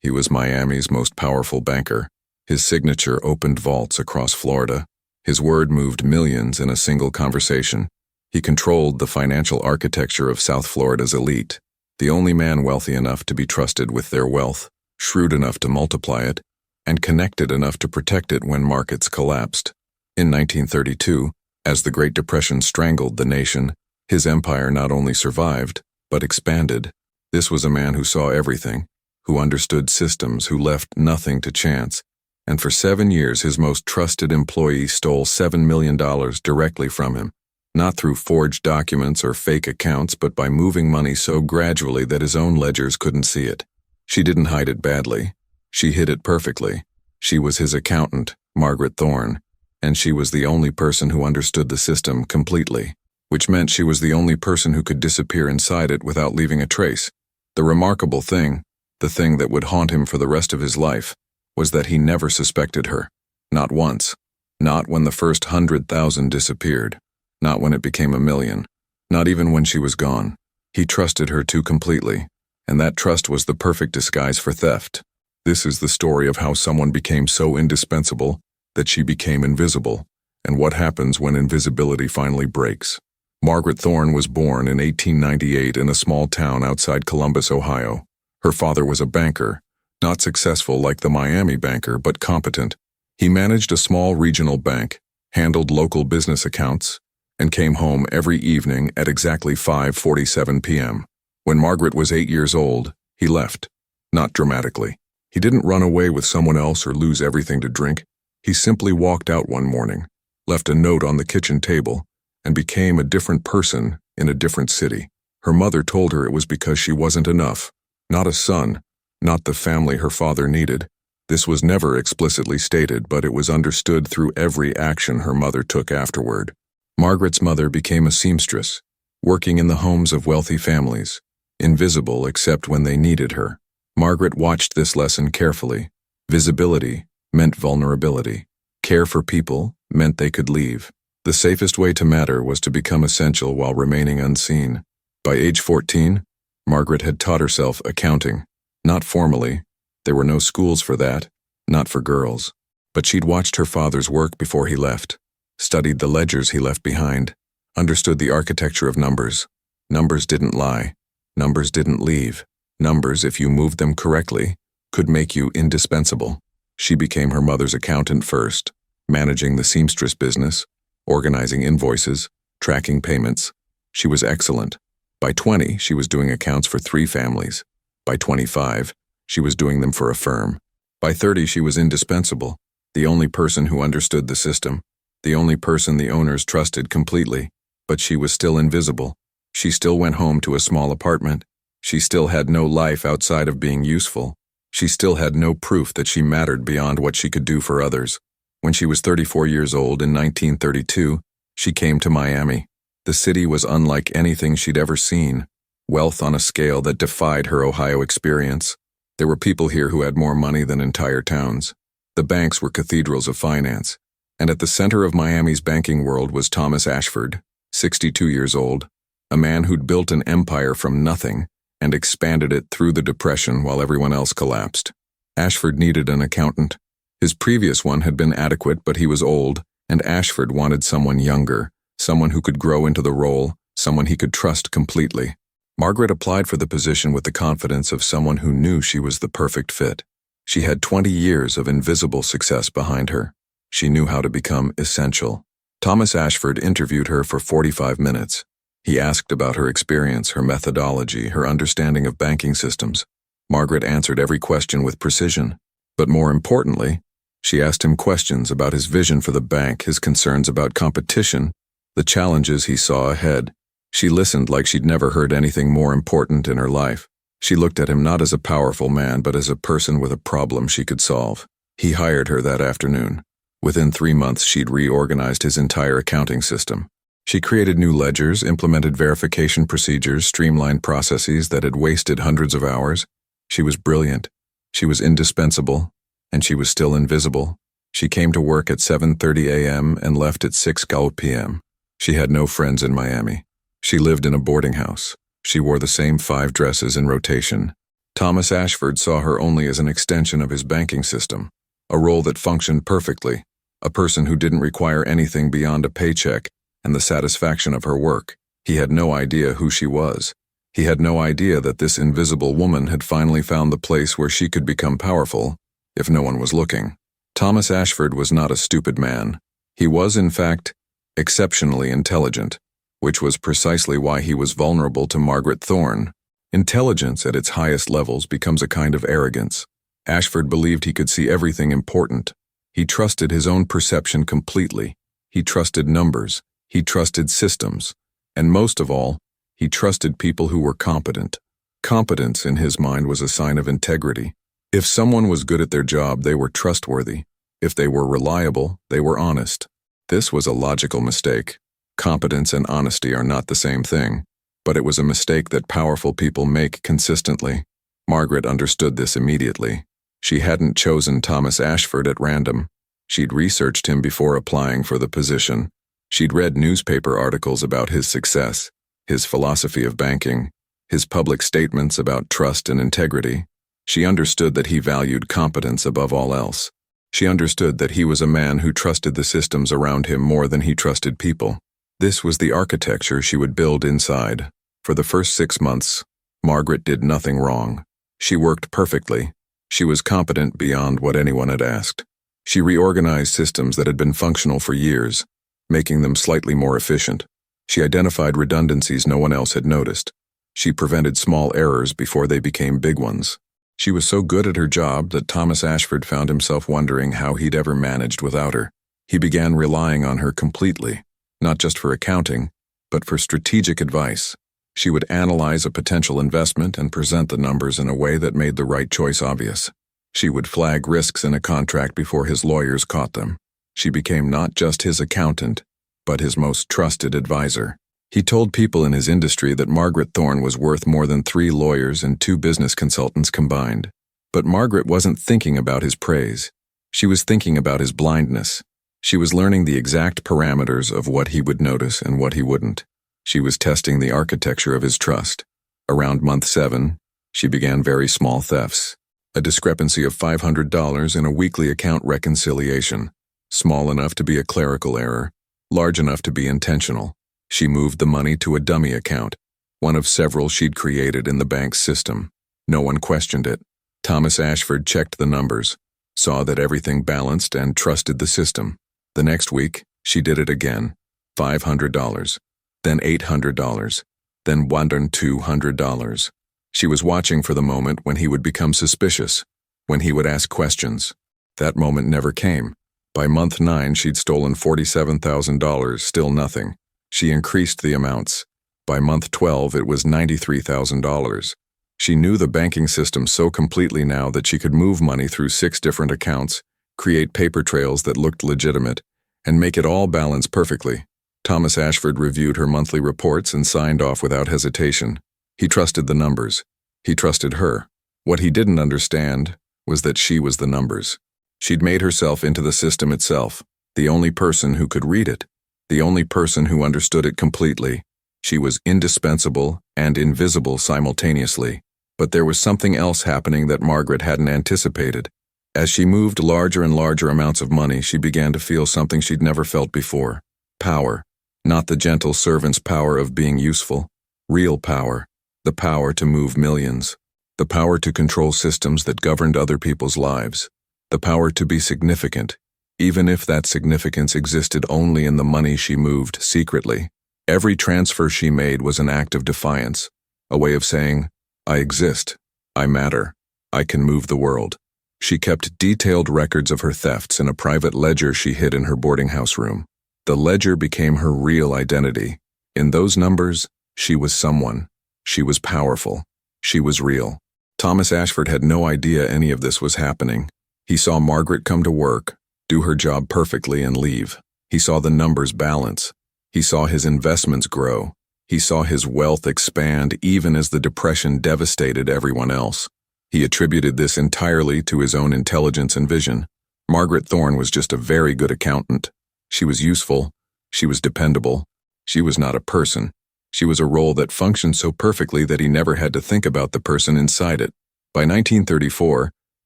He was Miami's most powerful banker. His signature opened vaults across Florida. His word moved millions in a single conversation. He controlled the financial architecture of South Florida's elite, the only man wealthy enough to be trusted with their wealth, shrewd enough to multiply it, and connected enough to protect it when markets collapsed. In 1932, as the Great Depression strangled the nation, his empire not only survived, but expanded. This was a man who saw everything, who understood systems, who left nothing to chance, and for 7 years his most trusted employee stole $7 million directly from him, not through forged documents or fake accounts, but by moving money so gradually that his own ledgers couldn't see it. She didn't hide it badly. She hid it perfectly. She was his accountant, Margaret Thorne, and she was the only person who understood the system completely, which meant she was the only person who could disappear inside it without leaving a trace. The remarkable thing, the thing that would haunt him for the rest of his life, was that he never suspected her. Not once. Not when the first 100,000 disappeared. Not when it became 1,000,000. Not even when she was gone. He trusted her too completely, and that trust was the perfect disguise for theft. This is the story of how someone became so indispensable that she became invisible, and what happens when invisibility finally breaks. Margaret Thorne was born in 1898 in a small town outside Columbus, Ohio. Her father was a banker, not successful like the Miami banker, but competent. He managed a small regional bank, handled local business accounts, and came home every evening at exactly 5:47 p.m. When Margaret was 8 years old, he left. Not dramatically. He didn't run away with someone else or lose everything to drink. He simply walked out one morning, left a note on the kitchen table, and became a different person in a different city. Her mother told her it was because she wasn't enough. Not a son, not the family her father needed. This was never explicitly stated, but it was understood through every action her mother took afterward. Margaret's mother became a seamstress, working in the homes of wealthy families, invisible except when they needed her. Margaret watched this lesson carefully. Visibility meant vulnerability. Care for people meant they could leave. The safest way to matter was to become essential while remaining unseen. By age 14, Margaret had taught herself accounting. Not formally. There were no schools for that, not for girls. But she'd watched her father's work before he left, studied the ledgers he left behind, understood the architecture of numbers. Numbers didn't lie. Numbers didn't leave. Numbers, if you moved them correctly, could make you indispensable. She became her mother's accountant first, managing the seamstress business, organizing invoices, tracking payments. She was excellent. By 20, she was doing accounts for 3 families. By 25, she was doing them for a firm. By 30, she was indispensable, the only person who understood the system, the only person the owners trusted completely. But she was still invisible. She still went home to a small apartment. She still had no life outside of being useful. She still had no proof that she mattered beyond what she could do for others. When she was 34 years old in 1932, she came to Miami. The city was unlike anything she'd ever seen. Wealth on a scale that defied her Ohio experience. There were people here who had more money than entire towns. The banks were cathedrals of finance. And at the center of Miami's banking world was Thomas Ashford, 62 years old, a man who'd built an empire from nothing and expanded it through the Depression while everyone else collapsed. Ashford needed an accountant. His previous one had been adequate, but he was old, and Ashford wanted someone younger, someone who could grow into the role, someone he could trust completely. Margaret applied for the position with the confidence of someone who knew she was the perfect fit. She had 20 years of invisible success behind her. She knew how to become essential. Thomas Ashford interviewed her for 45 minutes. He asked about her experience, her methodology, her understanding of banking systems. Margaret answered every question with precision. But more importantly, she asked him questions about his vision for the bank, his concerns about competition, the challenges he saw ahead. She listened like she'd never heard anything more important in her life. She looked at him not as a powerful man, but as a person with a problem she could solve. He hired her that afternoon. Within 3 months, she'd reorganized his entire accounting system. She created new ledgers, implemented verification procedures, streamlined processes that had wasted hundreds of hours. She was brilliant. She was indispensable, and she was still invisible. She came to work at 7:30 a.m. and left at 6 p.m. She had no friends in Miami. She lived in a boarding house. She wore the same 5 dresses in rotation. Thomas Ashford saw her only as an extension of his banking system, a role that functioned perfectly, a person who didn't require anything beyond a paycheck and the satisfaction of her work. He had no idea who she was. He had no idea that this invisible woman had finally found the place where she could become powerful, if no one was looking. Thomas Ashford was not a stupid man. He was, in fact, exceptionally intelligent, which was precisely why he was vulnerable to Margaret Thorne. Intelligence at its highest levels becomes a kind of arrogance. Ashford believed he could see everything important. He trusted his own perception completely. He trusted numbers. He trusted systems. And most of all, he trusted people who were competent. Competence, in his mind, was a sign of integrity. If someone was good at their job, they were trustworthy. If they were reliable, they were honest. This was a logical mistake. Competence and honesty are not the same thing, but it was a mistake that powerful people make consistently. Margaret understood this immediately. She hadn't chosen Thomas Ashford at random. She'd researched him before applying for the position. She'd read newspaper articles about his success, his philosophy of banking, his public statements about trust and integrity. She understood that he valued competence above all else. She understood that he was a man who trusted the systems around him more than he trusted people. This was the architecture she would build inside. For the first 6 months, Margaret did nothing wrong. She worked perfectly. She was competent beyond what anyone had asked. She reorganized systems that had been functional for years, making them slightly more efficient. She identified redundancies no one else had noticed. She prevented small errors before they became big ones. She was so good at her job that Thomas Ashford found himself wondering how he'd ever managed without her. He began relying on her completely, not just for accounting, but for strategic advice. She would analyze a potential investment and present the numbers in a way that made the right choice obvious. She would flag risks in a contract before his lawyers caught them. She became not just his accountant, but his most trusted advisor. He told people in his industry that Margaret Thorne was worth more than 3 lawyers and 2 business consultants combined. But Margaret wasn't thinking about his praise. She was thinking about his blindness. She was learning the exact parameters of what he would notice and what he wouldn't. She was testing the architecture of his trust. Around month 7, she began very small thefts. A discrepancy of $500 in a weekly account reconciliation. Small enough to be a clerical error, large enough to be intentional. She moved the money to a dummy account, one of several she'd created in the bank's system. No one questioned it. Thomas Ashford checked the numbers, saw that everything balanced, and trusted the system. The next week, she did it again. $500, then $800, then $1,200. She was watching for the moment when he would become suspicious, when he would ask questions. That moment never came. By month 9, she'd stolen $47,000, still nothing. She increased the amounts. By month 12, it was $93,000. She knew the banking system so completely now that she could move money through 6 different accounts, create paper trails that looked legitimate, and make it all balance perfectly. Thomas Ashford reviewed her monthly reports and signed off without hesitation. He trusted the numbers. He trusted her. What he didn't understand was that she was the numbers. She'd made herself into the system itself, the only person who could read it. The only person who understood it completely. She was indispensable and invisible simultaneously. But there was something else happening that Margaret hadn't anticipated. As she moved larger and larger amounts of money, she began to feel something she'd never felt before. Power. Not the gentle servant's power of being useful. Real power. The power to move millions. The power to control systems that governed other people's lives. The power to be significant, even if that significance existed only in the money she moved secretly. Every transfer she made was an act of defiance, a way of saying, I exist, I matter, I can move the world. She kept detailed records of her thefts in a private ledger she hid in her boarding house room. The ledger became her real identity. In those numbers, she was someone. She was powerful. She was real. Thomas Ashford had no idea any of this was happening. He saw Margaret come to work, do her job perfectly, and leave. He saw the numbers balance. He saw his investments grow. He saw his wealth expand even as the depression devastated everyone else. He attributed this entirely to his own intelligence and vision. Margaret Thorne was just a very good accountant. She was useful. She was dependable. She was not a person. She was a role that functioned so perfectly that he never had to think about the person inside it. By 1934,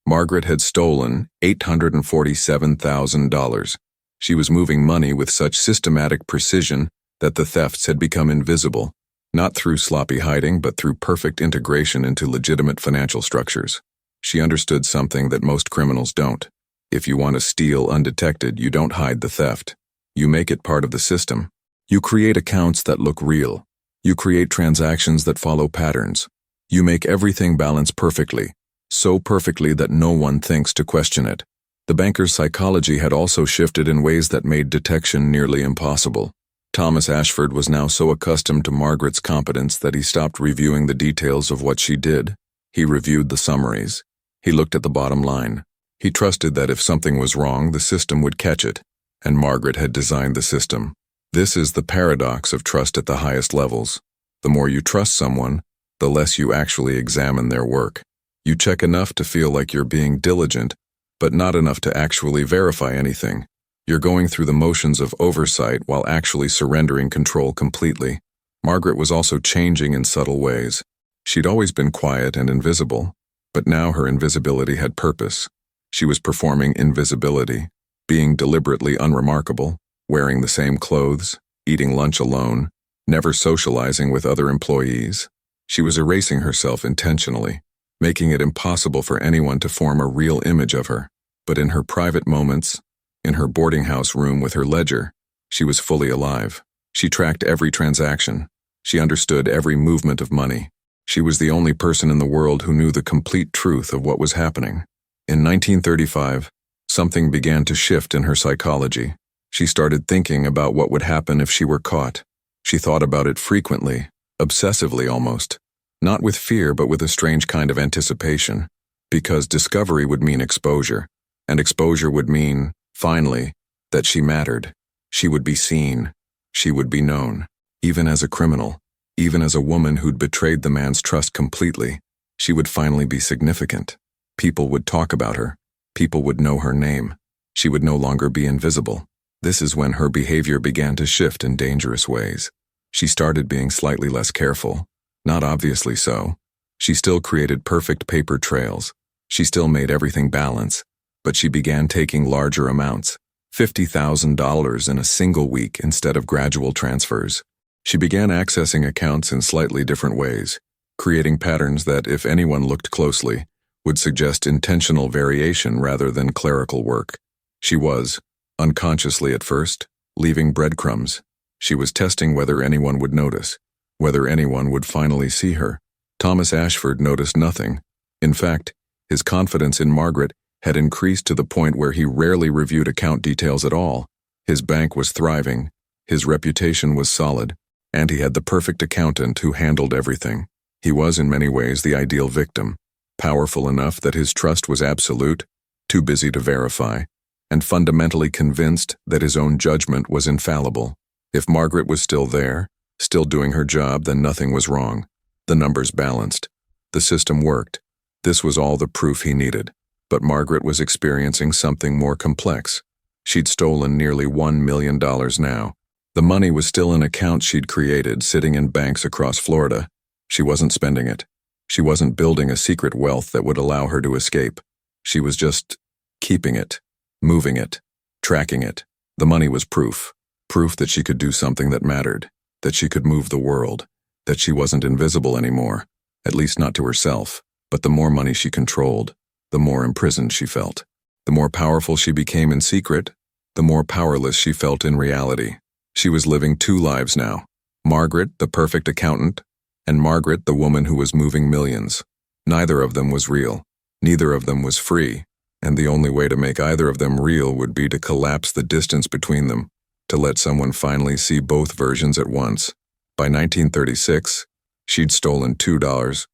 Margaret had stolen $847,000. She was moving money with such systematic precision that the thefts had become invisible, not through sloppy hiding but through perfect integration into legitimate financial structures. She understood something that most criminals don't. If you want to steal undetected, you don't hide the theft. You make it part of the system. You create accounts that look real. You create transactions that follow patterns. You make everything balance perfectly, so perfectly that no one thinks to question it. The banker's psychology had also shifted in ways that made detection nearly impossible. Thomas Ashford was now so accustomed to Margaret's competence that he stopped reviewing the details of what she did. He reviewed the summaries. He looked at the bottom line. He trusted that if something was wrong, the system would catch it, and Margaret had designed the system. This is the paradox of trust at the highest levels. The more you trust someone, the less you actually examine their work. You check enough to feel like you're being diligent, but not enough to actually verify anything. You're going through the motions of oversight while actually surrendering control completely. Margaret was also changing in subtle ways. She'd always been quiet and invisible, but now her invisibility had purpose. She was performing invisibility, being deliberately unremarkable, wearing the same clothes, eating lunch alone, never socializing with other employees. She was erasing herself intentionally, making it impossible for anyone to form a real image of her. But in her private moments, in her boarding house room with her ledger, she was fully alive. She tracked every transaction. She understood every movement of money. She was the only person in the world who knew the complete truth of what was happening. In 1935, something began to shift in her psychology. She started thinking about what would happen if she were caught. She thought about it frequently, obsessively almost, not with fear but with a strange kind of anticipation, because discovery would mean exposure, and exposure would mean, finally, that she mattered. She would be seen. She would be known. Even as a criminal, even as a woman who'd betrayed the man's trust completely, she would finally be significant. People would talk about her. People would know her name. She would no longer be invisible. This is when her behavior began to shift in dangerous ways. She started being slightly less careful. Not obviously so. She still created perfect paper trails. She still made everything balance. But she began taking larger amounts, $50,000 in a single week instead of gradual transfers. She began accessing accounts in slightly different ways, creating patterns that, if anyone looked closely, would suggest intentional variation rather than clerical work. She was, unconsciously at first, leaving breadcrumbs. She was testing whether anyone would notice, whether anyone would finally see her. Thomas Ashford noticed nothing. In fact, his confidence in Margaret had increased to the point where he rarely reviewed account details at all. His bank was thriving, his reputation was solid, and he had the perfect accountant who handled everything. He was in many ways the ideal victim, powerful enough that his trust was absolute, too busy to verify, and fundamentally convinced that his own judgment was infallible. If Margaret was still there, still doing her job, then nothing was wrong. The numbers balanced. The system worked. This was all the proof he needed. But Margaret was experiencing something more complex. She'd stolen nearly $1 million now. The money was still in accounts she'd created, sitting in banks across Florida. She wasn't spending it. She wasn't building a secret wealth that would allow her to escape. She was just keeping it, moving it, tracking it. The money was proof. Proof that she could do something that mattered, that she could move the world, that she wasn't invisible anymore, at least not to herself. But the more money she controlled, the more imprisoned she felt. The more powerful she became in secret, the more powerless she felt in reality. She was living two lives now. Margaret, the perfect accountant, and Margaret, the woman who was moving millions. Neither of them was real. Neither of them was free. And the only way to make either of them real would be to collapse the distance between them, to let someone finally see both versions at once. By 1936, she'd stolen $3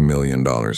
million.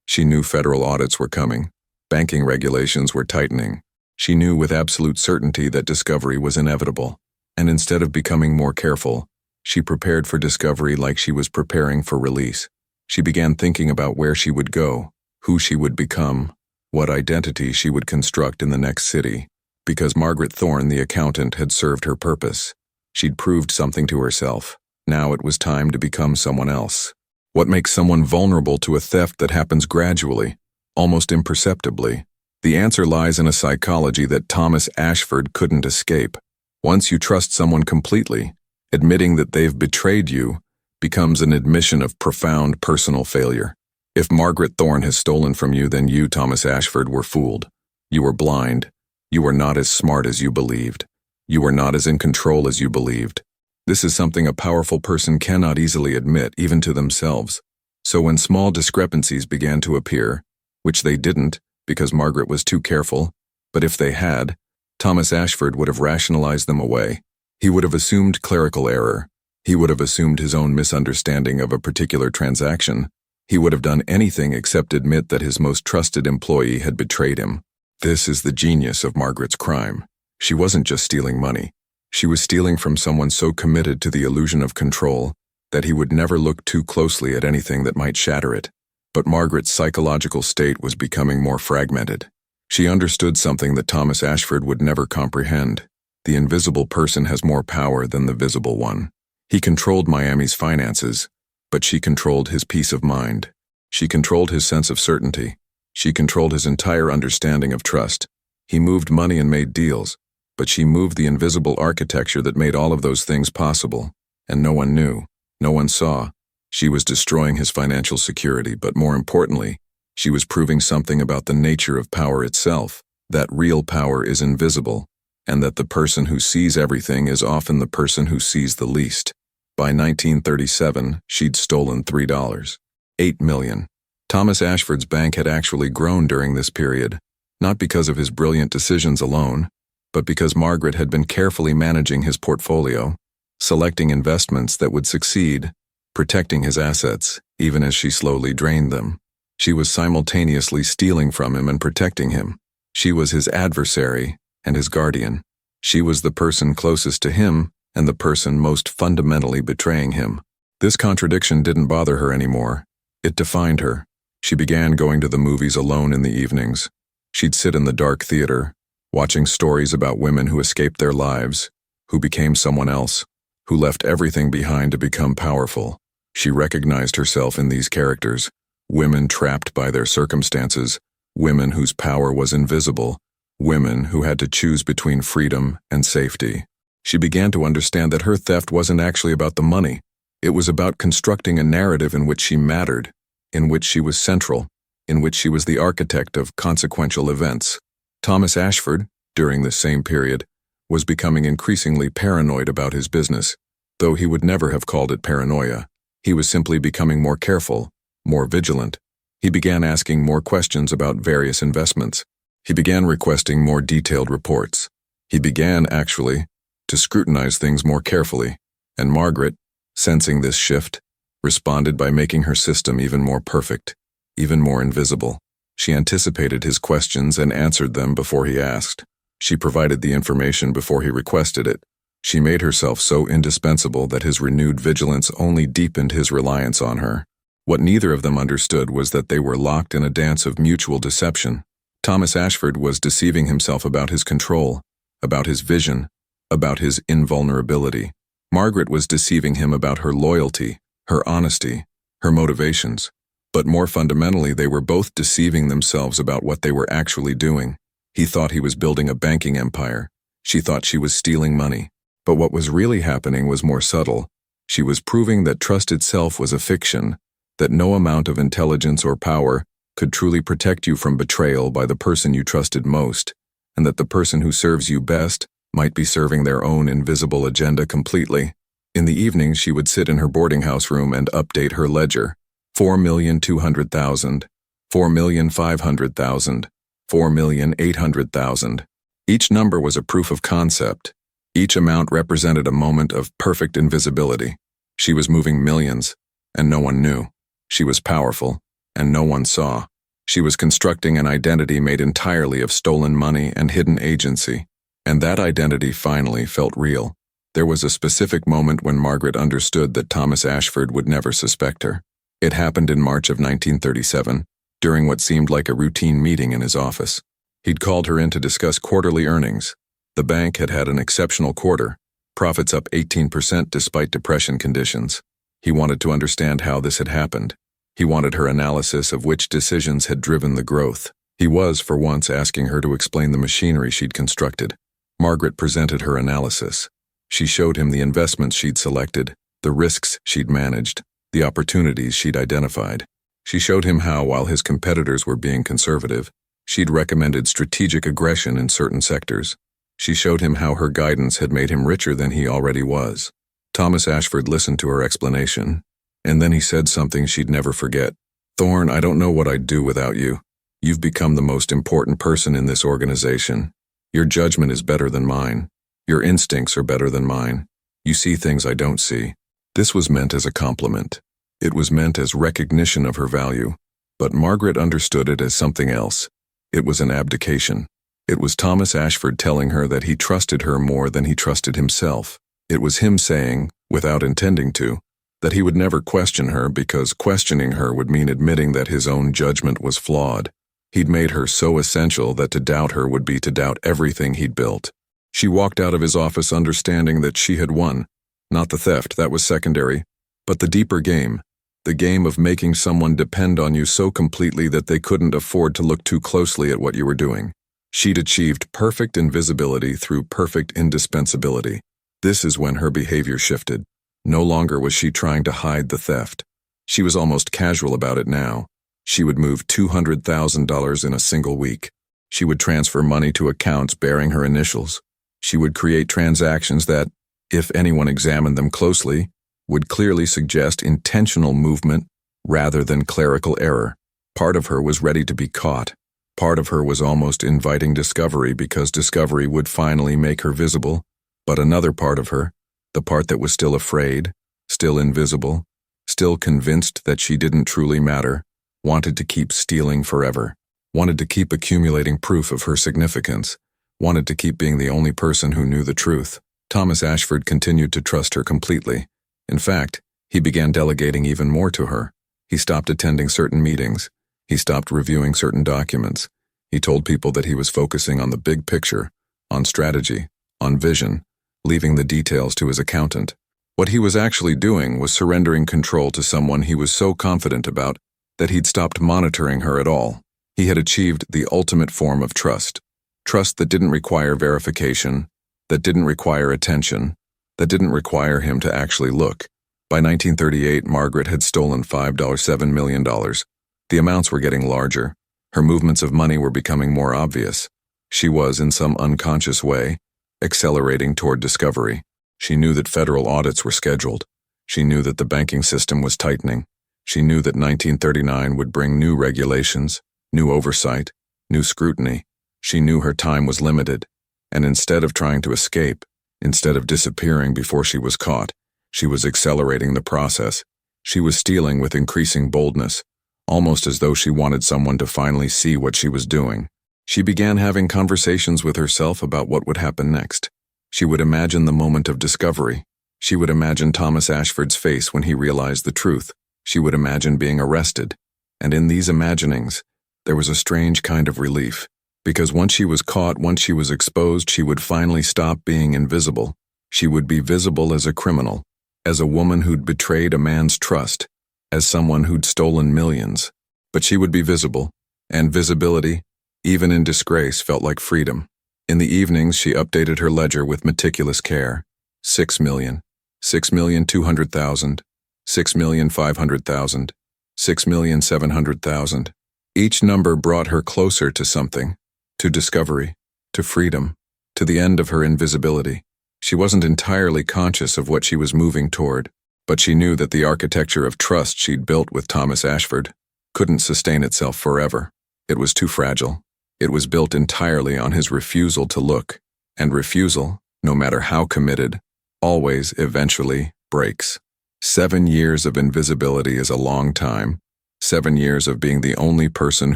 She knew federal audits were coming. Banking regulations were tightening. She knew with absolute certainty that discovery was inevitable. And instead of becoming more careful, she prepared for discovery like she was preparing for release. She began thinking about where she would go, who she would become, what identity she would construct in the next city. Because Margaret Thorne, the accountant, had served her purpose. She'd proved something to herself. Now it was time to become someone else. What makes someone vulnerable to a theft that happens gradually, almost imperceptibly? The answer lies in a psychology that Thomas Ashford couldn't escape. Once you trust someone completely, admitting that they've betrayed you becomes an admission of profound personal failure. If Margaret Thorne has stolen from you, then you, Thomas Ashford, were fooled. You were blind. You were not as smart as you believed. You were not as in control as you believed. This is something a powerful person cannot easily admit, even to themselves. So when small discrepancies began to appear, which they didn't because Margaret was too careful, but if they had, Thomas Ashford would have rationalized them away. He would have assumed clerical error. He would have assumed his own misunderstanding of a particular transaction. He would have done anything except admit that his most trusted employee had betrayed him. This is the genius of Margaret's crime. She wasn't just stealing money. She was stealing from someone so committed to the illusion of control that he would never look too closely at anything that might shatter it. But Margaret's psychological state was becoming more fragmented. She understood something that Thomas Ashford would never comprehend. The invisible person has more power than the visible one. He controlled Miami's finances, but she controlled his peace of mind. She controlled his sense of certainty. She controlled his entire understanding of trust. He moved money and made deals, but she moved the invisible architecture that made all of those things possible. And no one knew. No one saw. She was destroying his financial security, but more importantly, she was proving something about the nature of power itself, that real power is invisible, and that the person who sees everything is often the person who sees the least. By 1937, she'd stolen $8 million. Thomas Ashford's bank had actually grown during this period, not because of his brilliant decisions alone, but because Margaret had been carefully managing his portfolio, selecting investments that would succeed, protecting his assets, even as she slowly drained them. She was simultaneously stealing from him and protecting him. She was his adversary and his guardian. She was the person closest to him and the person most fundamentally betraying him. This contradiction didn't bother her anymore. It defined her. She began going to the movies alone in the evenings. She'd sit in the dark theater, watching stories about women who escaped their lives, who became someone else, who left everything behind to become powerful. She recognized herself in these characters, women trapped by their circumstances, women whose power was invisible, women who had to choose between freedom and safety. She began to understand that her theft wasn't actually about the money. It was about constructing a narrative in which she mattered, in which she was central, in which she was the architect of consequential events. Thomas Ashford, during this same period, was becoming increasingly paranoid about his business, though he would never have called it paranoia. He was simply becoming more careful, more vigilant. He began asking more questions about various investments. He began requesting more detailed reports. He began, actually, to scrutinize things more carefully, and Margaret, sensing this shift, responded by making her system even more perfect, even more invisible. She anticipated his questions and answered them before he asked. She provided the information before he requested it. She made herself so indispensable that his renewed vigilance only deepened his reliance on her. What neither of them understood was that they were locked in a dance of mutual deception. Thomas Ashford was deceiving himself about his control, about his vision, about his invulnerability. Margaret was deceiving him about her loyalty, her honesty, her motivations. But more fundamentally, they were both deceiving themselves about what they were actually doing. He thought he was building a banking empire. She thought she was stealing money. But what was really happening was more subtle. She was proving that trust itself was a fiction, that no amount of intelligence or power could truly protect you from betrayal by the person you trusted most, and that the person who serves you best might be serving their own invisible agenda completely. In the evenings, she would sit in her boarding house room and update her ledger. 4,200,000, 4,500,000, 4,800,000. Each number was a proof of concept. Each amount represented a moment of perfect invisibility. She was moving millions, and no one knew. She was powerful, and no one saw. She was constructing an identity made entirely of stolen money and hidden agency, and that identity finally felt real. There was a specific moment when Margaret understood that Thomas Ashford would never suspect her. It happened in March of 1937, during what seemed like a routine meeting in his office. He'd called her in to discuss quarterly earnings. The bank had had an exceptional quarter, profits up 18% despite depression conditions. He wanted to understand how this had happened. He wanted her analysis of which decisions had driven the growth. He was, for once, asking her to explain the machinery she'd constructed. Margaret presented her analysis. She showed him the investments she'd selected, the risks she'd managed, the opportunities she'd identified. She showed him how, while his competitors were being conservative, she'd recommended strategic aggression in certain sectors. She showed him how her guidance had made him richer than he already was. Thomas Ashford listened to her explanation, and then he said something she'd never forget. "Thorne, I don't know what I'd do without you. You've become the most important person in this organization. Your judgment is better than mine. Your instincts are better than mine. You see things I don't see." This was meant as a compliment. It was meant as recognition of her value, but Margaret understood it as something else. It was an abdication. It was Thomas Ashford telling her that he trusted her more than he trusted himself. It was him saying, without intending to, that he would never question her because questioning her would mean admitting that his own judgment was flawed. He'd made her so essential that to doubt her would be to doubt everything he'd built. She walked out of his office understanding that she had won. Not the theft, that was secondary, but the deeper game. The game of making someone depend on you so completely that they couldn't afford to look too closely at what you were doing. She'd achieved perfect invisibility through perfect indispensability. This is when her behavior shifted. No longer was she trying to hide the theft. She was almost casual about it now. She would move $200,000 in a single week. She would transfer money to accounts bearing her initials. She would create transactions that, if anyone examined them closely, would clearly suggest intentional movement rather than clerical error. Part of her was ready to be caught. Part of her was almost inviting discovery because discovery would finally make her visible. But another part of her, the part that was still afraid, still invisible, still convinced that she didn't truly matter, wanted to keep stealing forever, wanted to keep accumulating proof of her significance, wanted to keep being the only person who knew the truth. Thomas Ashford continued to trust her completely. In fact, he began delegating even more to her. He stopped attending certain meetings. He stopped reviewing certain documents. He told people that he was focusing on the big picture, on strategy, on vision, leaving the details to his accountant. What he was actually doing was surrendering control to someone he was so confident about that he'd stopped monitoring her at all. He had achieved the ultimate form of trust. Trust that didn't require verification, that didn't require attention, that didn't require him to actually look. By 1938, Margaret had stolen $7 million. The amounts were getting larger. Her movements of money were becoming more obvious. She was, in some unconscious way, accelerating toward discovery. She knew that federal audits were scheduled. She knew that the banking system was tightening. She knew that 1939 would bring new regulations, new oversight, new scrutiny. She knew her time was limited, and instead of trying to escape, instead of disappearing before she was caught, she was accelerating the process. She was stealing with increasing boldness, almost as though she wanted someone to finally see what she was doing. She began having conversations with herself about what would happen next. She would imagine the moment of discovery. She would imagine Thomas Ashford's face when he realized the truth. She would imagine being arrested. And in these imaginings, there was a strange kind of relief. Because once she was caught, once she was exposed, she would finally stop being invisible. She would be visible as a criminal, as a woman who'd betrayed a man's trust, as someone who'd stolen millions. But she would be visible, and visibility, even in disgrace, felt like freedom. In the evenings, she updated her ledger with meticulous care. 6 million, 6,200,000, 6,500,000, 6,700,000. Each number brought her closer to something, to discovery, to freedom, to the end of her invisibility. She wasn't entirely conscious of what she was moving toward, but she knew that the architecture of trust she'd built with Thomas Ashford couldn't sustain itself forever. It was too fragile. It was built entirely on his refusal to look, and refusal, no matter how committed, always eventually breaks. 7 years of invisibility is a long time. 7 years of being the only person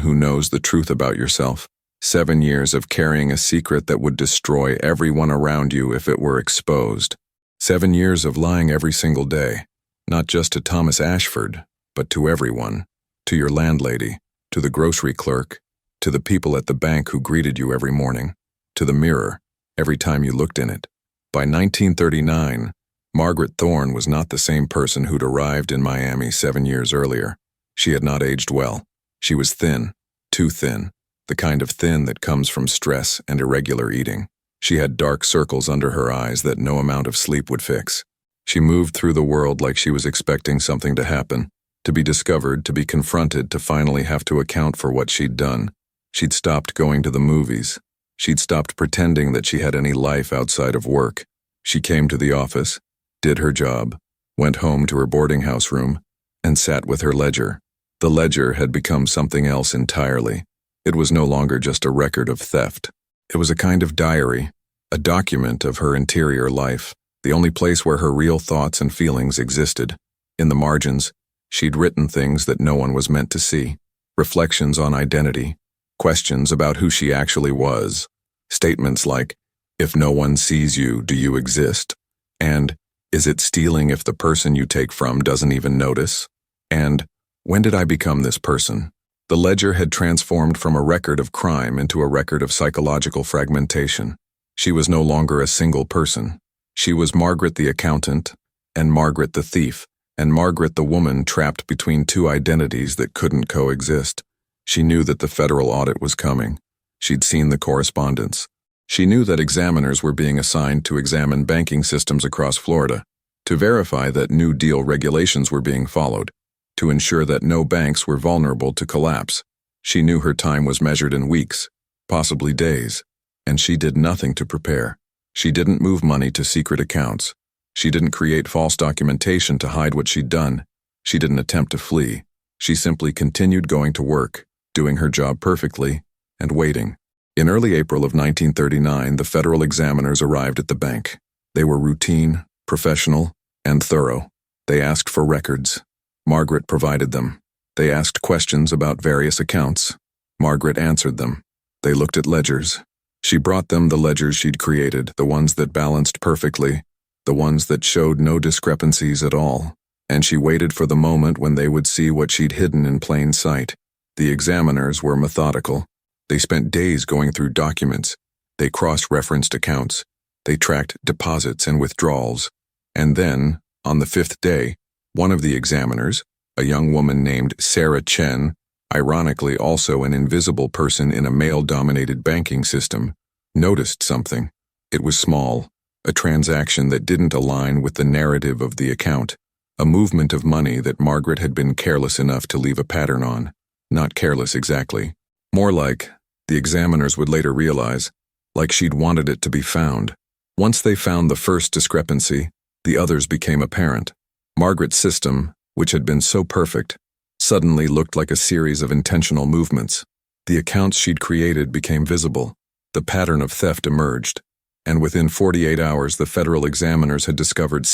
who knows the truth about yourself. 7 years of carrying a secret that would destroy everyone around you if it were exposed. 7 years of lying every single day, not just to Thomas Ashford, but to everyone, to your landlady, to the grocery clerk, to the people at the bank who greeted you every morning, to the mirror, every time you looked in it. By 1939, Margaret Thorne was not the same person who'd arrived in Miami 7 years earlier. She had not aged well. She was thin, too thin, the kind of thin that comes from stress and irregular eating. She had dark circles under her eyes that no amount of sleep would fix. She moved through the world like she was expecting something to happen, to be discovered, to be confronted, to finally have to account for what she'd done. She'd stopped going to the movies. She'd stopped pretending that she had any life outside of work. She came to the office, did her job, went home to her boarding house room, and sat with her ledger. The ledger had become something else entirely. It was no longer just a record of theft. It was a kind of diary, a document of her interior life, the only place where her real thoughts and feelings existed. In the margins, she'd written things that no one was meant to see, reflections on identity, questions about who she actually was, statements like, "If no one sees you, do you exist?" And, "Is it stealing if the person you take from doesn't even notice?" And, "When did I become this person?" The ledger had transformed from a record of crime into a record of psychological fragmentation. She was no longer a single person. She was Margaret the accountant, and Margaret the thief, and Margaret the woman trapped between two identities that couldn't coexist. She knew that the federal audit was coming. She'd seen the correspondence. She knew that examiners were being assigned to examine banking systems across Florida, to verify that New Deal regulations were being followed, to ensure that no banks were vulnerable to collapse. She knew her time was measured in weeks, possibly days, and she did nothing to prepare. She didn't move money to secret accounts. She didn't create false documentation to hide what she'd done. She didn't attempt to flee. She simply continued going to work, doing her job perfectly, and waiting. In early April of 1939, the federal examiners arrived at the bank. They were routine, professional, and thorough. They asked for records. Margaret provided them. They asked questions about various accounts. Margaret answered them. They looked at ledgers. She brought them the ledgers she'd created, the ones that balanced perfectly, the ones that showed no discrepancies at all. And she waited for the moment when they would see what she'd hidden in plain sight. The examiners were methodical. They spent days going through documents. They cross-referenced accounts. They tracked deposits and withdrawals. And then, on the 5th day, one of the examiners, a young woman named Sarah Chen, ironically also an invisible person in a male-dominated banking system, noticed something. It was small, a transaction that didn't align with the narrative of the account, a movement of money that Margaret had been careless enough to leave a pattern on. Not careless exactly. More like, the examiners would later realize, like she'd wanted it to be found. Once they found the first discrepancy, the others became apparent. Margaret's system, which had been so perfect, suddenly looked like a series of intentional movements. The accounts she'd created became visible. The pattern of theft emerged. And within 48 hours, the federal examiners had discovered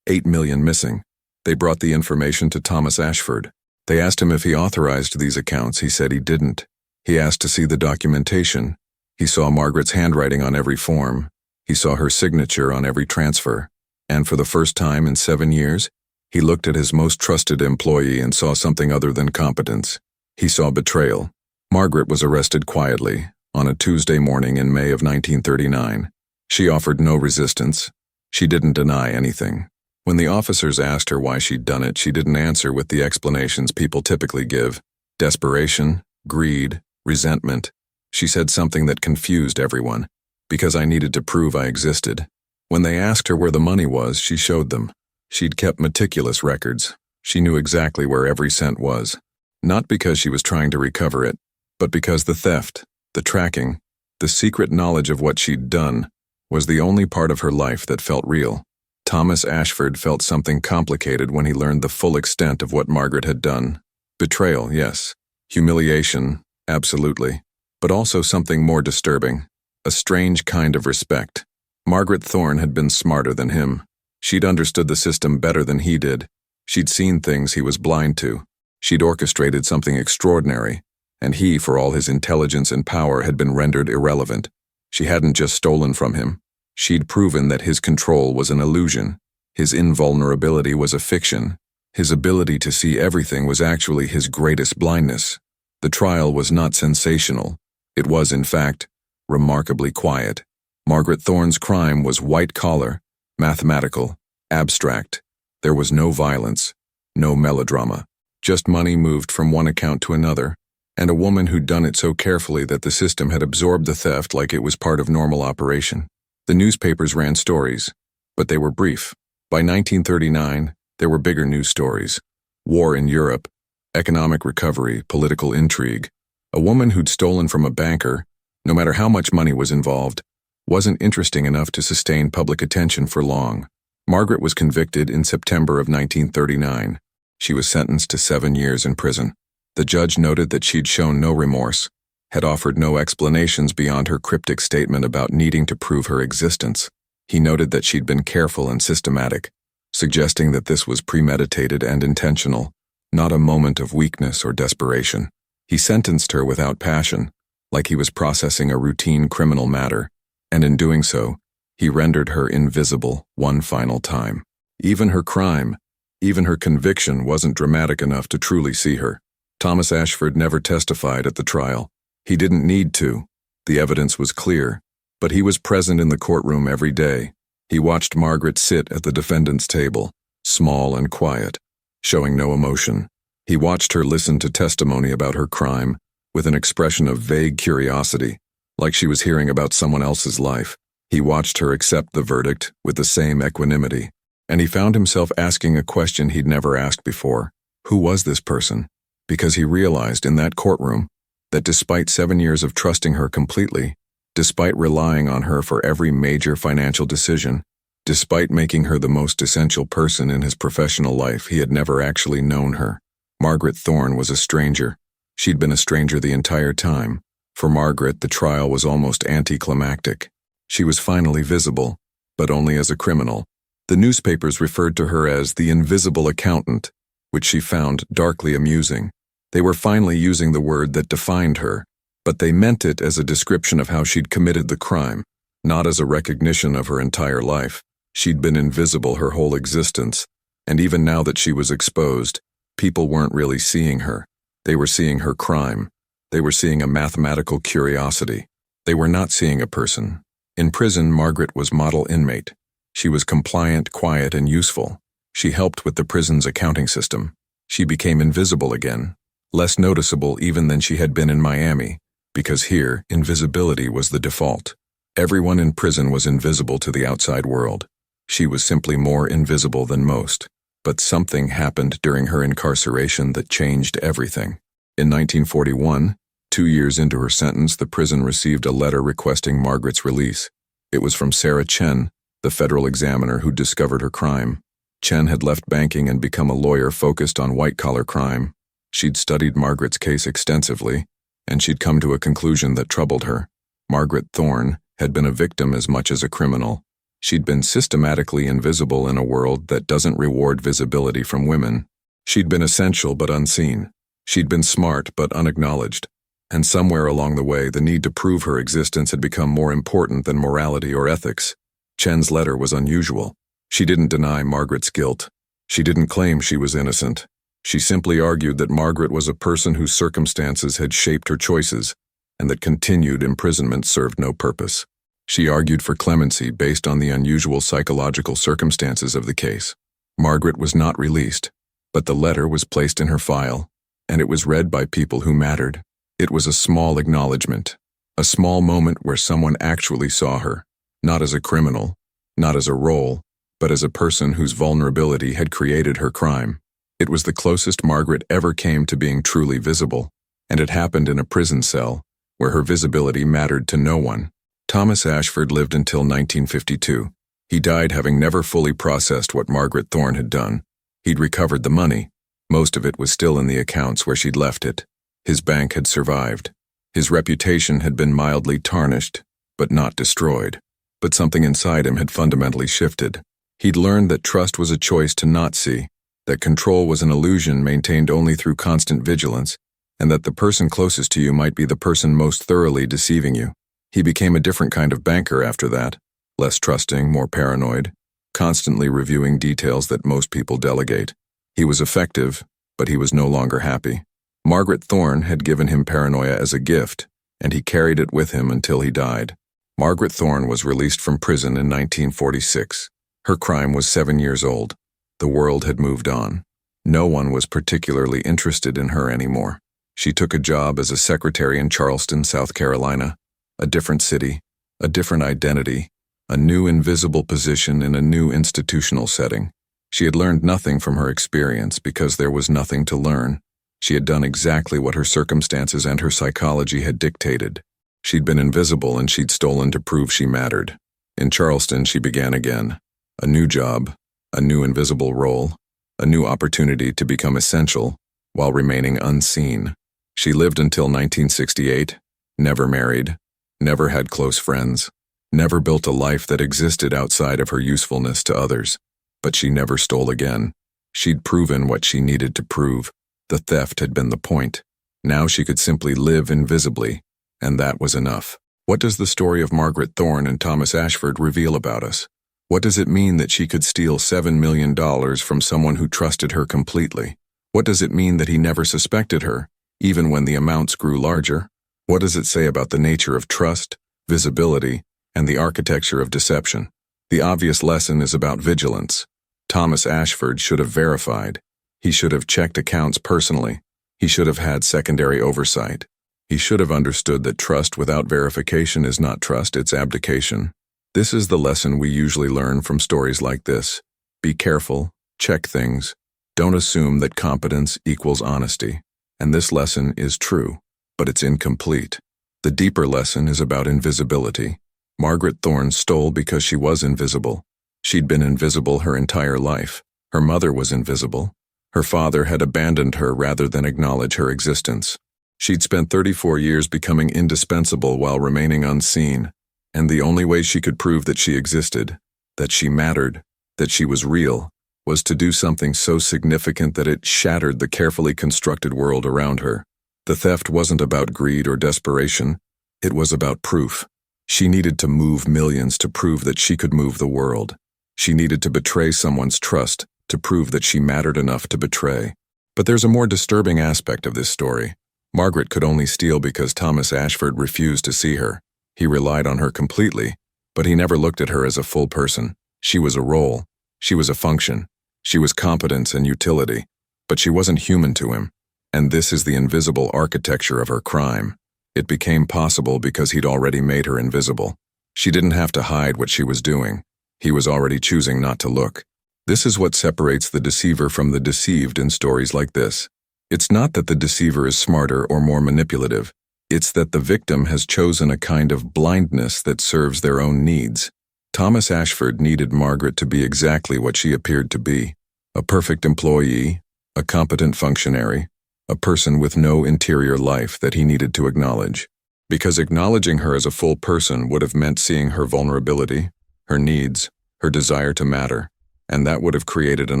8 million missing. They brought the information to Thomas Ashford. They asked him if he authorized these accounts. He said he didn't. He asked to see the documentation. He saw Margaret's handwriting on every form. He saw her signature on every transfer. And for the first time in 7 years, he looked at his most trusted employee and saw something other than competence. He saw betrayal. Margaret was arrested quietly on a Tuesday morning in May of 1939. She offered no resistance. She didn't deny anything. When the officers asked her why she'd done it, she didn't answer with the explanations people typically give: desperation, greed, resentment. She said something that confused everyone: "Because I needed to prove I existed." When they asked her where the money was, she showed them. She'd kept meticulous records. She knew exactly where every cent was. Not because she was trying to recover it, but because the theft, the tracking, the secret knowledge of what she'd done was the only part of her life that felt real. Thomas Ashford felt something complicated when he learned the full extent of what Margaret had done. Betrayal, yes. Humiliation, absolutely. But also something more disturbing. A strange kind of respect. Margaret Thorne had been smarter than him. She'd understood the system better than he did. She'd seen things he was blind to. She'd orchestrated something extraordinary, and he, for all his intelligence and power, had been rendered irrelevant. She hadn't just stolen from him. She'd proven that his control was an illusion. His invulnerability was a fiction. His ability to see everything was actually his greatest blindness. The trial was not sensational. It was, in fact, remarkably quiet. Margaret Thorne's crime was white-collar, mathematical, Abstract. There was no violence, no melodrama. Just money moved from one account to another, and a woman who'd done it so carefully that the system had absorbed the theft like it was part of normal operation. The newspapers ran stories, but they were brief. By 1939, there were bigger news stories. War in Europe, economic recovery, political intrigue. A woman who'd stolen from a banker, no matter how much money was involved, wasn't interesting enough to sustain public attention for long. Margaret was convicted in September of 1939. She was sentenced to 7 years in prison. The judge noted that she'd shown no remorse, had offered no explanations beyond her cryptic statement about needing to prove her existence. He noted that she'd been careful and systematic, suggesting that this was premeditated and intentional, not a moment of weakness or desperation. He sentenced her without passion, like he was processing a routine criminal matter, and in doing so, he rendered her invisible one final time. Even her crime, even her conviction wasn't dramatic enough to truly see her. Thomas Ashford never testified at the trial. He didn't need to. The evidence was clear, but he was present in the courtroom every day. He watched Margaret sit at the defendant's table, small and quiet, showing no emotion. He watched her listen to testimony about her crime with an expression of vague curiosity, like she was hearing about someone else's life. He watched her accept the verdict with the same equanimity, and he found himself asking a question he'd never asked before. Who was this person? Because he realized in that courtroom that despite 7 years of trusting her completely, despite relying on her for every major financial decision, despite making her the most essential person in his professional life, he had never actually known her. Margaret Thorne was a stranger. She'd been a stranger the entire time. For Margaret, the trial was almost anticlimactic. She was finally visible, but only as a criminal. The newspapers referred to her as the invisible accountant, which she found darkly amusing. They were finally using the word that defined her, but they meant it as a description of how she'd committed the crime, not as a recognition of her entire life. She'd been invisible her whole existence, and even now that she was exposed, people weren't really seeing her. They were seeing her crime. They were seeing a mathematical curiosity. They were not seeing a person. In prison, Margaret was model inmate. She was compliant, quiet, and useful. She helped with the prison's accounting system. She became invisible again, less noticeable even than she had been in Miami, because here, invisibility was the default. Everyone in prison was invisible to the outside world. She was simply more invisible than most. But something happened during her incarceration that changed everything. In 1941, 2 years into her sentence, the prison received a letter requesting Margaret's release. It was from Sarah Chen, the federal examiner who discovered her crime. Chen had left banking and become a lawyer focused on white-collar crime. She'd studied Margaret's case extensively, and she'd come to a conclusion that troubled her. Margaret Thorne had been a victim as much as a criminal. She'd been systematically invisible in a world that doesn't reward visibility from women. She'd been essential but unseen. She'd been smart but unacknowledged. And somewhere along the way, the need to prove her existence had become more important than morality or ethics. Chen's letter was unusual. She didn't deny Margaret's guilt. She didn't claim she was innocent. She simply argued that Margaret was a person whose circumstances had shaped her choices, and that continued imprisonment served no purpose. She argued for clemency based on the unusual psychological circumstances of the case. Margaret was not released, but the letter was placed in her file, and it was read by people who mattered. It was a small acknowledgement, a small moment where someone actually saw her, not as a criminal, not as a role, but as a person whose vulnerability had created her crime. It was the closest Margaret ever came to being truly visible, and it happened in a prison cell, where her visibility mattered to no one. Thomas Ashford lived until 1952. He died having never fully processed what Margaret Thorne had done. He'd recovered the money. Most of it was still in the accounts where she'd left it. His bank had survived. His reputation had been mildly tarnished, but not destroyed. But something inside him had fundamentally shifted. He'd learned that trust was a choice to not see, that control was an illusion maintained only through constant vigilance, and that the person closest to you might be the person most thoroughly deceiving you. He became a different kind of banker after that, less trusting, more paranoid, constantly reviewing details that most people delegate. He was effective, but he was no longer happy. Margaret Thorne had given him paranoia as a gift, and he carried it with him until he died. Margaret Thorne was released from prison in 1946. Her crime was 7 years old. The world had moved on. No one was particularly interested in her anymore. She took a job as a secretary in Charleston, South Carolina, a different city, a different identity, a new invisible position in a new institutional setting. She had learned nothing from her experience because there was nothing to learn. She had done exactly what her circumstances and her psychology had dictated. She'd been invisible and she'd stolen to prove she mattered. In Charleston, she began again. A new job, a new invisible role, a new opportunity to become essential while remaining unseen. She lived until 1968, never married, never had close friends, never built a life that existed outside of her usefulness to others. But she never stole again. She'd proven what she needed to prove. The theft had been the point. Now she could simply live invisibly, and that was enough. What does the story of Margaret Thorne and Thomas Ashford reveal about us? What does it mean that she could steal $7 million from someone who trusted her completely? What does it mean that he never suspected her, even when the amounts grew larger? What does it say about the nature of trust, visibility, and the architecture of deception? The obvious lesson is about vigilance. Thomas Ashford should have verified. He should have checked accounts personally. He should have had secondary oversight. He should have understood that trust without verification is not trust, it's abdication. This is the lesson we usually learn from stories like this. Be careful, check things. Don't assume that competence equals honesty. And this lesson is true, but it's incomplete. The deeper lesson is about invisibility. Margaret Thorne stole because she was invisible. She'd been invisible her entire life. Her mother was invisible. Her father had abandoned her rather than acknowledge her existence. She'd spent 34 years becoming indispensable while remaining unseen. And the only way she could prove that she existed, that she mattered, that she was real, was to do something so significant that it shattered the carefully constructed world around her. The theft wasn't about greed or desperation. It was about proof. She needed to move millions to prove that she could move the world. She needed to betray someone's trust to prove that she mattered enough to betray. But there's a more disturbing aspect of this story. Margaret could only steal because Thomas Ashford refused to see her. He relied on her completely, but he never looked at her as a full person. She was a role. She was a function. She was competence and utility, but she wasn't human to him. And this is the invisible architecture of her crime. It became possible because he'd already made her invisible. She didn't have to hide what she was doing. He was already choosing not to look. This is what separates the deceiver from the deceived in stories like this. It's not that the deceiver is smarter or more manipulative. It's that the victim has chosen a kind of blindness that serves their own needs. Thomas Ashford needed Margaret to be exactly what she appeared to be. A perfect employee, a competent functionary, a person with no interior life that he needed to acknowledge. Because acknowledging her as a full person would have meant seeing her vulnerability, her needs, her desire to matter, and that would have created an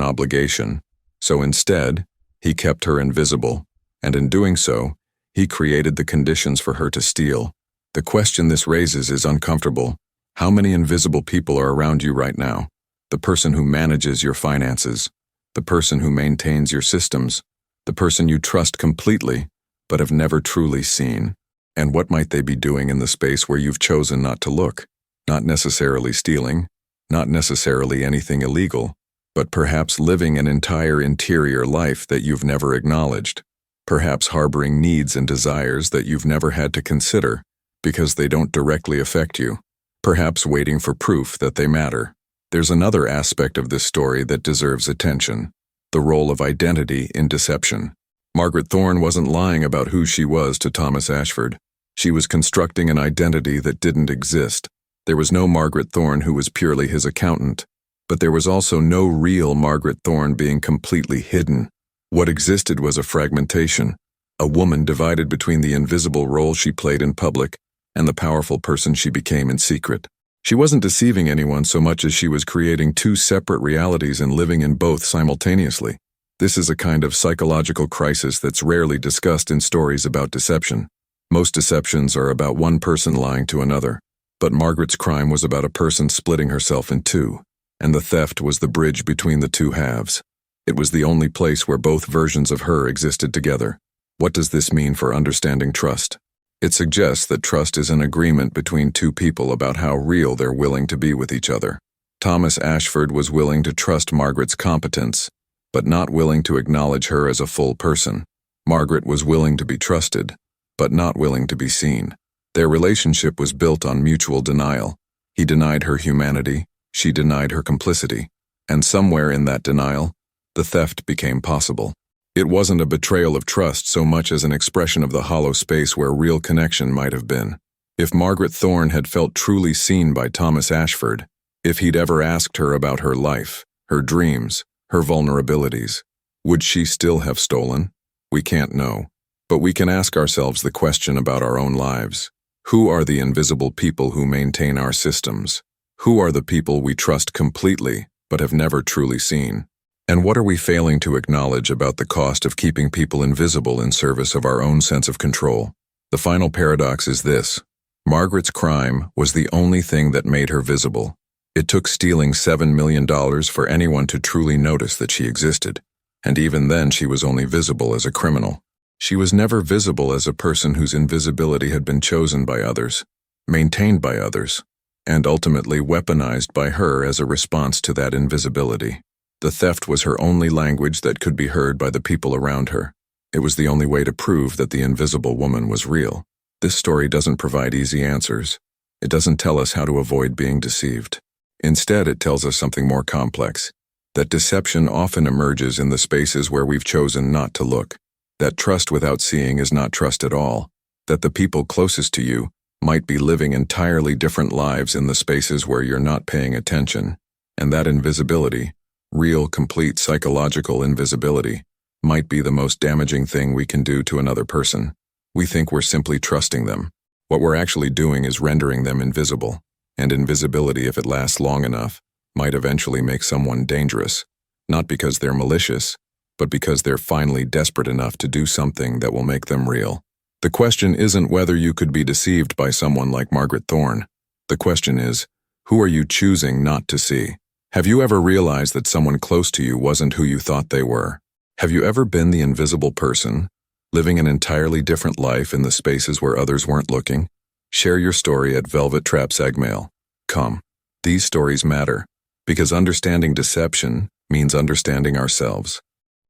obligation. So instead, he kept her invisible, and in doing so, he created the conditions for her to steal. The question this raises is uncomfortable. How many invisible people are around you right now? The person who manages your finances, the person who maintains your systems, the person you trust completely, but have never truly seen. And what might they be doing in the space where you've chosen not to look? Not necessarily stealing, not necessarily anything illegal, but perhaps living an entire interior life that you've never acknowledged. Perhaps harboring needs and desires that you've never had to consider because they don't directly affect you. Perhaps waiting for proof that they matter. There's another aspect of this story that deserves attention: the role of identity in deception. Margaret Thorne wasn't lying about who she was to Thomas Ashford. She was constructing an identity that didn't exist. There was no Margaret Thorne who was purely his accountant, but there was also no real Margaret Thorne being completely hidden. What existed was a fragmentation, a woman divided between the invisible role she played in public and the powerful person she became in secret. She wasn't deceiving anyone so much as she was creating two separate realities and living in both simultaneously. This is a kind of psychological crisis that's rarely discussed in stories about deception. Most deceptions are about one person lying to another, but Margaret's crime was about a person splitting herself in two, and the theft was the bridge between the two halves. It was the only place where both versions of her existed together. What does this mean for understanding trust? It suggests that trust is an agreement between two people about how real they're willing to be with each other. Thomas Ashford was willing to trust Margaret's competence, but not willing to acknowledge her as a full person. Margaret was willing to be trusted, but not willing to be seen. Their relationship was built on mutual denial. He denied her humanity, she denied her complicity, and somewhere in that denial, the theft became possible. It wasn't a betrayal of trust so much as an expression of the hollow space where real connection might have been. If Margaret Thorne had felt truly seen by Thomas Ashford, if he'd ever asked her about her life, her dreams, her vulnerabilities, would she still have stolen? We can't know. But we can ask ourselves the question about our own lives. Who are the invisible people who maintain our systems? Who are the people we trust completely but have never truly seen? And what are we failing to acknowledge about the cost of keeping people invisible in service of our own sense of control? The final paradox is this. Margaret's crime was the only thing that made her visible. It took stealing $7 million for anyone to truly notice that she existed, and even then she was only visible as a criminal. She was never visible as a person whose invisibility had been chosen by others, maintained by others, and ultimately weaponized by her as a response to that invisibility. The theft was her only language that could be heard by the people around her. It was the only way to prove that the invisible woman was real. This story doesn't provide easy answers. It doesn't tell us how to avoid being deceived. Instead, it tells us something more complex, that deception often emerges in the spaces where we've chosen not to look, that trust without seeing is not trust at all, that the people closest to you might be living entirely different lives in the spaces where you're not paying attention, and that invisibility, real, complete psychological invisibility, might be the most damaging thing we can do to another person. We think we're simply trusting them. What we're actually doing is rendering them invisible, and invisibility, if it lasts long enough, might eventually make someone dangerous, not because they're malicious, but because they're finally desperate enough to do something that will make them real. The question isn't whether you could be deceived by someone like Margaret Thorne. The question is, who are you choosing not to see? Have you ever realized that someone close to you wasn't who you thought they were? Have you ever been the invisible person, living an entirely different life in the spaces where others weren't looking? Share your story at velvettraps@gmail.com. Come. These stories matter, because understanding deception means understanding ourselves.